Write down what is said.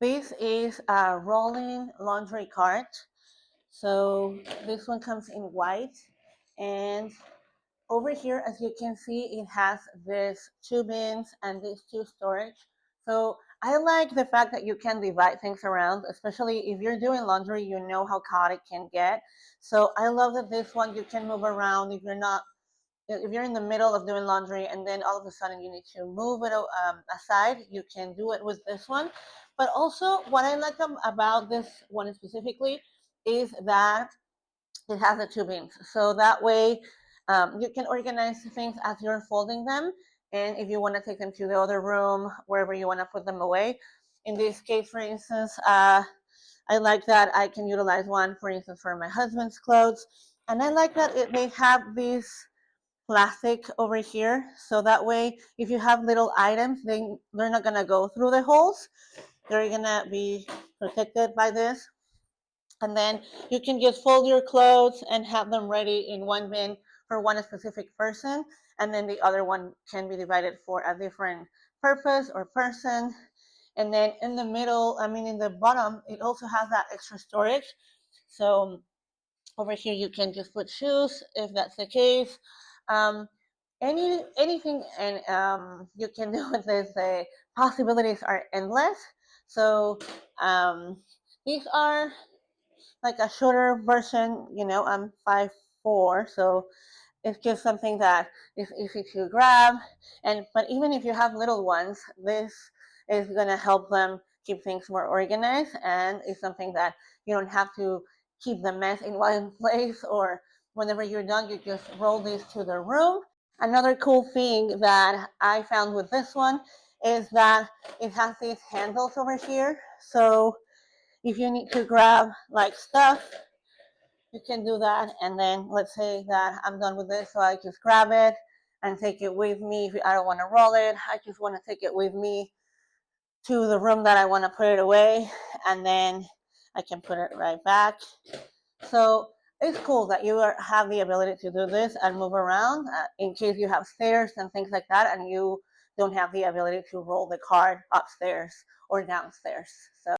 This is a rolling laundry cart. So this one comes in white, and over here, as you can see, it has this 2 bins and these 2 storage. So I like the fact that you can divide things around, especially if you're doing laundry, you know how chaotic it can get. So I love that this one you can move around if you're in the middle of doing laundry and then all of a sudden you need to move it aside, you can do it with this one. But also, what I like about this one specifically is that it has the 2 bins. So that way you can organize things as you're folding them. And if you want to take them to the other room, wherever you want to put them away. In this case, for instance, I like that I can utilize one, for instance, for my husband's clothes. And I like that they have these plastic over here, so that way if you have little items, they're not going to go through the holes. They're going to be protected by this, and then you can just fold your clothes and have them ready in one bin for one specific person, and then the other one can be divided for a different purpose or person. And then in the middle, in the bottom, it also has that extra storage. So over here you can just put shoes if that's the case. um, anything, and you can do with this. The possibilities are endless. So these are like a shorter version. I'm 5'4", so it's just something that is easy to grab. But even if you have little ones, this is going to help them keep things more organized, and it's something that you don't have to keep the mess in one place, or whenever you're done, you just roll these to the room. Another cool thing that I found with this one is that it has these handles over here. So if you need to grab like stuff, you can do that. And then let's say that I'm done with this, so I just grab it and take it with me. If I don't want to roll it, I just want to take it with me to the room that I want to put it away, and then I can put it right back. So it's cool that you have the ability to do this and move around in case you have stairs and things like that, and you don't have the ability to roll the cart upstairs or downstairs. So